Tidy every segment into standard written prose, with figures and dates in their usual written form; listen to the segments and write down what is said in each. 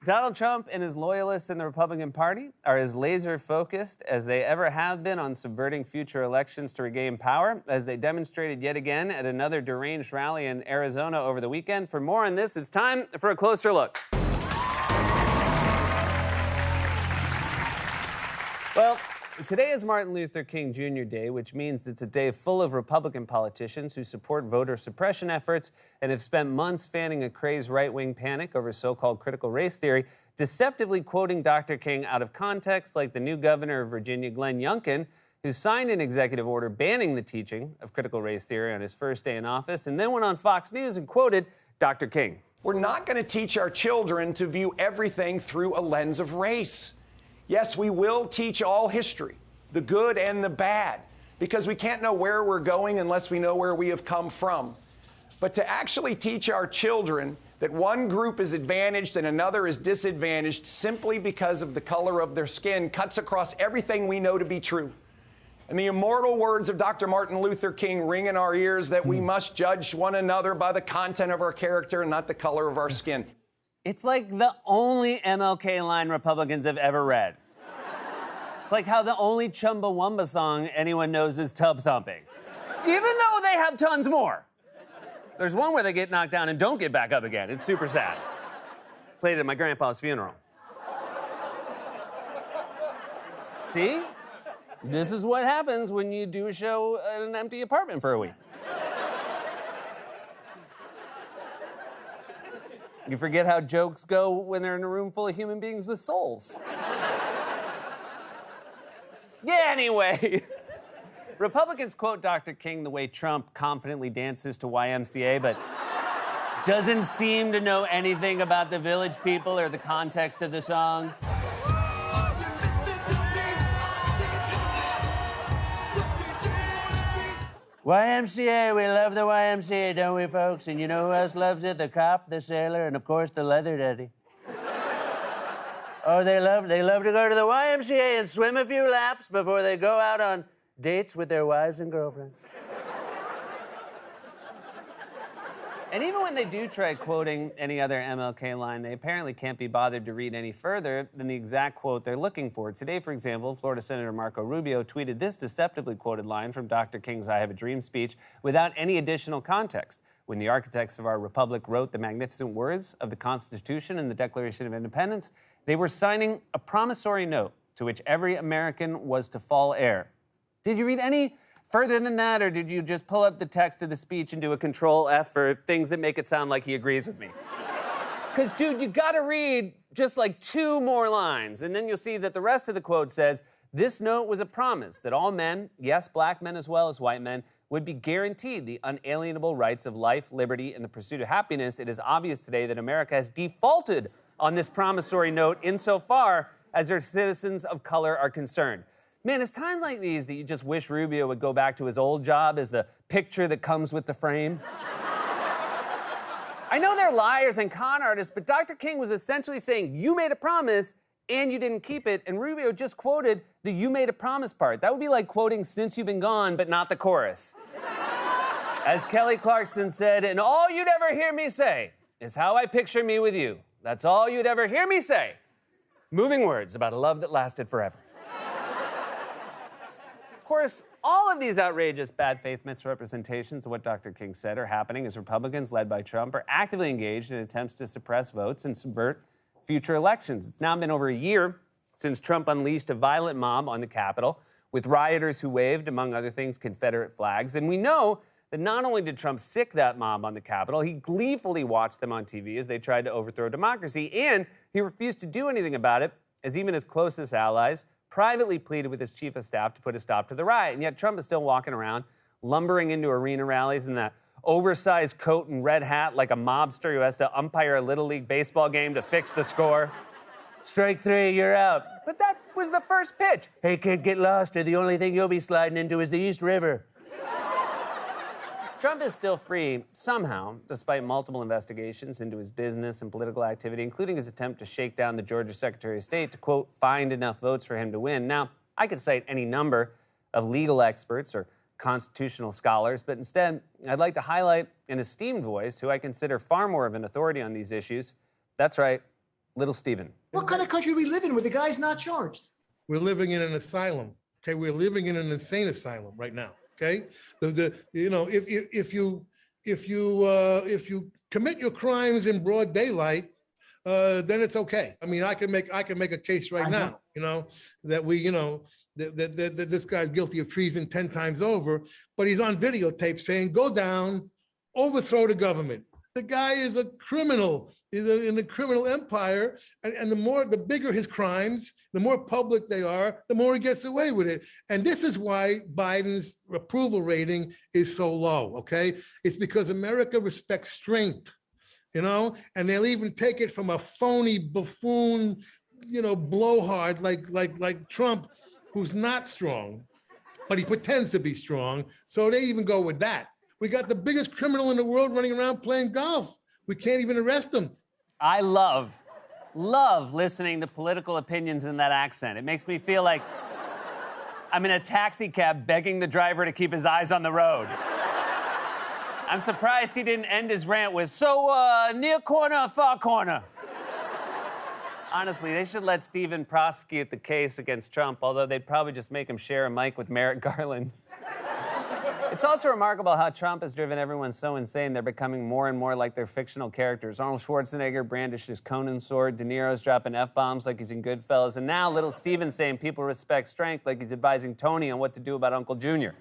Donald Trump and his loyalists in the Republican Party are as laser-focused as they ever have been on subverting future elections to regain power, as they demonstrated yet again at another deranged rally in Arizona over the weekend. For more on this, it's time for a closer look. Well, today is Martin Luther King Jr. Day, which means it's a day full of Republican politicians who support voter suppression efforts and have spent months fanning a crazed right-wing panic over so-called critical race theory, deceptively quoting Dr. King out of context, like the new governor of Virginia, Glenn Youngkin, who signed an executive order banning the teaching of critical race theory on his first day in office, and then went on Fox News and quoted Dr. King. We're not going to teach our children to view everything through a lens of race. Yes, we will teach all history, the good and the bad, because we can't know where we're going unless we know where we have come from. But to actually teach our children that one group is advantaged and another is disadvantaged simply because of the color of their skin cuts across everything we know to be true. And the immortal words of Dr. Martin Luther King ring in our ears that we must judge one another by the content of our character and not the color of our skin. It's like the only MLK line Republicans have ever read. It's like how the only Chumbawamba song anyone knows is Tub Thumping, even though they have tons more. There's one where they get knocked down and don't get back up again. It's super sad. Played it at my grandpa's funeral. See? This is what happens when you do a show at an empty apartment for a week. You forget how jokes go when they're in a room full of human beings with souls. Yeah, anyway. Republicans quote Dr. King the way Trump confidently dances to YMCA, but doesn't seem to know anything about the Village People or the context of the song. YMCA, we love the YMCA, don't we, folks? And you know who else loves it? The cop, the sailor, and of course, the leather daddy. Oh, they love to go to the YMCA and swim a few laps before they go out on dates with their wives and girlfriends. And even when they do try quoting any other MLK line, they apparently can't be bothered to read any further than the exact quote they're looking for. Today, for example, Florida Senator Marco Rubio tweeted this deceptively quoted line from Dr. King's I Have a Dream speech without any additional context. When the architects of our republic wrote the magnificent words of the Constitution and the Declaration of Independence, they were signing a promissory note to which every American was to fall heir. Did you read any further than that, or did you just pull up the text of the speech and do a Control F for things that make it sound like he agrees with me? Because, dude, you gotta read just like 2 more lines, and then you'll see that the rest of the quote says, this note was a promise that all men, yes, black men as well as white men, would be guaranteed the unalienable rights of life, liberty, and the pursuit of happiness. It is obvious today that America has defaulted on this promissory note insofar as their citizens of color are concerned. Man, it's times like these that you just wish Rubio would go back to his old job as the picture that comes with the frame. I know they're liars and con artists, but Dr. King was essentially saying, you made a promise and you didn't keep it, and Rubio just quoted the you made a promise part. That would be like quoting Since You've Been Gone, but not the chorus. As Kelly Clarkson said, and all you'd ever hear me say is how I picture me with you. That's all you'd ever hear me say. Moving words about a love that lasted forever. Of course, all of these outrageous bad faith misrepresentations of what Dr. King said are happening as Republicans led by Trump are actively engaged in attempts to suppress votes and subvert future elections. It's now been over a year since Trump unleashed a violent mob on the Capitol with rioters who waved, among other things, Confederate flags. And we know that not only did Trump sick that mob on the Capitol, he gleefully watched them on TV as they tried to overthrow democracy, and he refused to do anything about it, as even his closest allies privately pleaded with his chief of staff to put a stop to the riot. And yet Trump is still walking around, lumbering into arena rallies in that oversized coat and red hat like a mobster who has to umpire a Little League baseball game to fix the score. Strike 3, you're out. But that was the first pitch. Hey, kid, get lost, or the only thing you'll be sliding into is the East River. Trump is still free, somehow, despite multiple investigations into his business and political activity, including his attempt to shake down the Georgia Secretary of State to, quote, find enough votes for him to win. Now, I could cite any number of legal experts or constitutional scholars, but instead, I'd like to highlight an esteemed voice who I consider far more of an authority on these issues. That's right, Little Steven. What kind of country do we live in where the guy's not charged? We're living in an asylum. Okay, we're living in an insane asylum right now. Okay, if you commit your crimes in broad daylight, then it's okay. I mean, I can make a case right now, that this guy's guilty of treason 10 times over, but he's on videotape saying, "Go down, overthrow the government." The guy is a criminal. He's in a criminal empire, and the bigger his crimes, the more public they are, the more he gets away with it. And this is why Biden's approval rating is so low. Okay, it's because America respects strength, and they'll even take it from a phony buffoon, blowhard like Trump, who's not strong, but he pretends to be strong. So they even go with that. We got the biggest criminal in the world running around playing golf. We can't even arrest him. I love listening to political opinions in that accent. It makes me feel like I'm in a taxi cab begging the driver to keep his eyes on the road. I'm surprised he didn't end his rant with, "So, near corner or far corner?" Honestly, they should let Steven prosecute the case against Trump, although they'd probably just make him share a mic with Merrick Garland. It's also remarkable how Trump has driven everyone so insane they're becoming more and more like their fictional characters. Arnold Schwarzenegger brandishes Conan's sword, De Niro's dropping F-bombs like he's in Goodfellas, and now little Steven's saying people respect strength like he's advising Tony on what to do about Uncle Junior.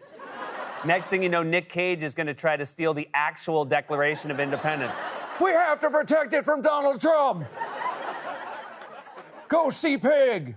Next thing you know, Nick Cage is going to try to steal the actual Declaration of Independence. "We have to protect it from Donald Trump! Go see Pig!"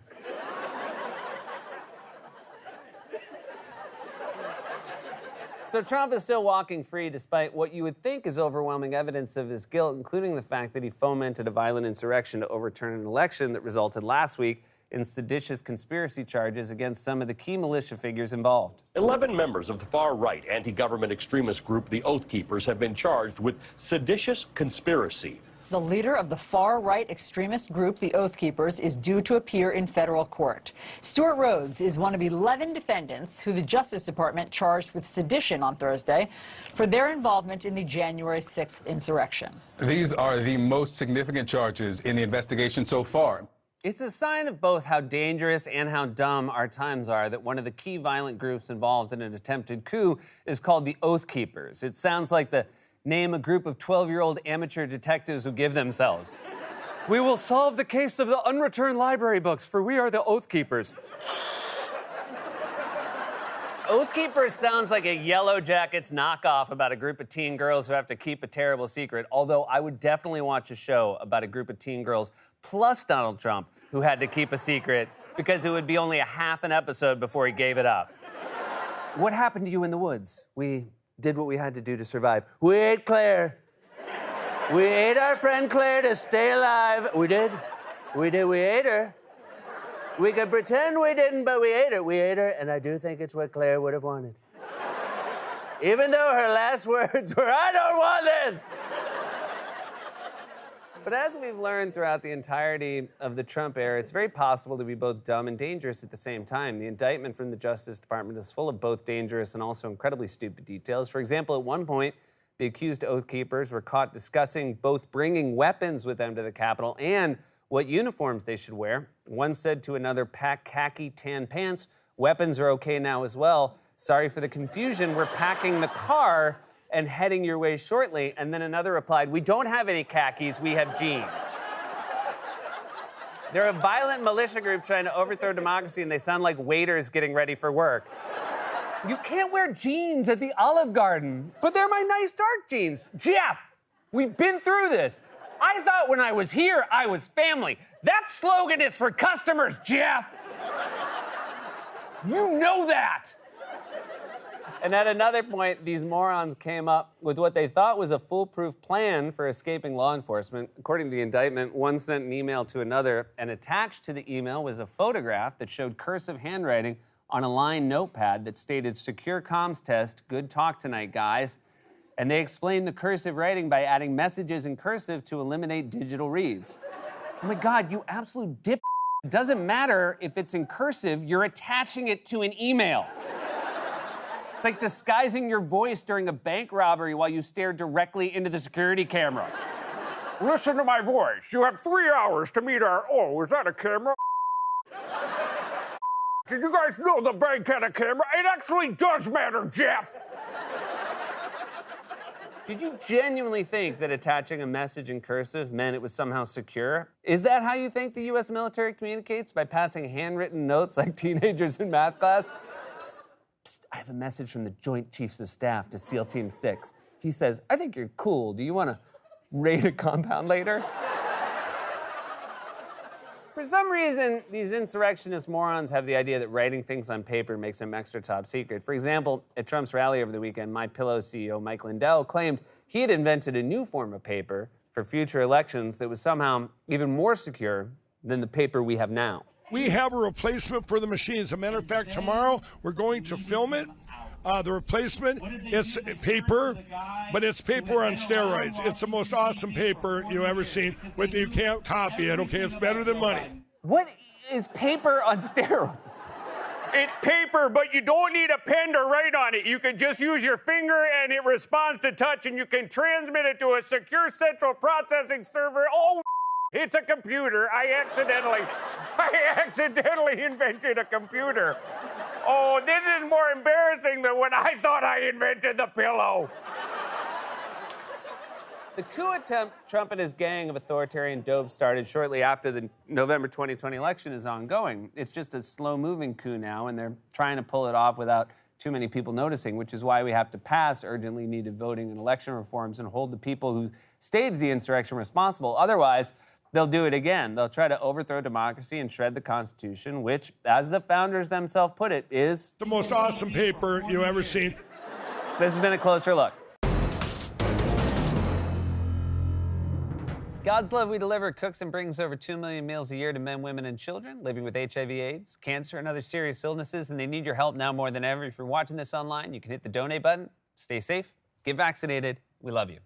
So Trump is still walking free despite what you would think is overwhelming evidence of his guilt, including the fact that he fomented a violent insurrection to overturn an election that resulted last week in seditious conspiracy charges against some of the key militia figures involved. 11 members of the far-right anti-government extremist group, the Oath Keepers, have been charged with seditious conspiracy. The leader of the far-right extremist group, the Oath Keepers, is due to appear in federal court. Stuart Rhodes is one of 11 defendants who the Justice Department charged with sedition on Thursday for their involvement in the January 6th insurrection. These are the most significant charges in the investigation so far. It's a sign of both how dangerous and how dumb our times are that one of the key violent groups involved in an attempted coup is called the Oath Keepers. It sounds like the name a group of 12-year-old amateur detectives who give themselves. "We will solve the case of the unreturned library books, for we are the Oath Keepers." Oath Keepers sounds like a Yellow Jackets knockoff about a group of teen girls who have to keep a terrible secret, although I would definitely watch a show about a group of teen girls plus Donald Trump who had to keep a secret because it would be only a half an episode before he gave it up. "What happened to you in the woods?" "We did what we had to do to survive." "We ate Claire. We ate our friend Claire to stay alive." We did. We ate her. "We could pretend we didn't, but we ate her. We ate her, and I do think it's what Claire would have wanted. Even though her last words were, 'I don't want this!'" But as we've learned throughout the entirety of the Trump era, it's very possible to be both dumb and dangerous at the same time. The indictment from the Justice Department is full of both dangerous and also incredibly stupid details. For example, at one point, the accused Oath Keepers were caught discussing both bringing weapons with them to the Capitol and what uniforms they should wear. One said to another, "Pack khaki tan pants. Weapons are okay now as well. Sorry for the confusion. We're packing the car and heading your way shortly." And then another replied, "We don't have any khakis, we have jeans." They're a violent militia group trying to overthrow democracy, and they sound like waiters getting ready for work. "You can't wear jeans at the Olive Garden." "But they're my nice dark jeans." "Jeff, we've been through this. I thought when I was here, I was family." "That slogan is for customers, Jeff. You know that." And at another point, these morons came up with what they thought was a foolproof plan for escaping law enforcement. According to the indictment, one sent an email to another, and attached to the email was a photograph that showed cursive handwriting on a lined notepad that stated, "Secure comms test, good talk tonight, guys." And they explained the cursive writing by adding messages in cursive to eliminate digital reads. Oh my God, you absolute dip. It doesn't matter if it's in cursive, you're attaching it to an email. It's like disguising your voice during a bank robbery while you stare directly into the security camera. Listen to my voice. You have 3 hours to meet our... Oh, is that a camera? Did you guys know the bank had a camera? It actually does matter, Jeff. Did you genuinely think that attaching a message in cursive meant it was somehow secure? Is that how you think the U.S. military communicates? By passing handwritten notes like teenagers in math class? Psst, psst, I have a message from the Joint Chiefs of Staff to SEAL Team 6. He says, I think you're cool. Do you want to raid a compound later? For some reason, these insurrectionist morons have the idea that writing things on paper makes them extra top secret. For example, at Trump's rally over the weekend, MyPillow CEO Mike Lindell claimed he had invented a new form of paper for future elections that was somehow even more secure than the paper we have now. We have a replacement for the machine. As a matter of fact, tomorrow we're going to film it. The replacement, it's paper, but it's paper on steroids. It's the most awesome paper you've ever seen. You can't copy it, okay? It's better than money. What is paper on steroids? It's paper, but you don't need a pen to write on it. You can just use your finger and it responds to touch and you can transmit it to a secure central processing server. Oh, it's a computer. I accidentally invented a computer. Oh, this is more embarrassing than when I thought I invented the pillow. The coup attempt Trump and his gang of authoritarian dopes started shortly after the November 2020 election is ongoing. It's just a slow-moving coup now, and they're trying to pull it off without too many people noticing, which is why we have to pass urgently needed voting and election reforms and hold the people who staged the insurrection responsible. Otherwise, they'll do it again. They'll try to overthrow democracy and shred the Constitution, which, as the founders themselves put it, is the most awesome paper you've ever seen. This has been A Closer Look. God's Love We Deliver cooks and brings over 2 million meals a year to men, women, and children living with HIV/AIDS, cancer, and other serious illnesses, and they need your help now more than ever. If you're watching this online, you can hit the donate button. Stay safe. Get vaccinated. We love you.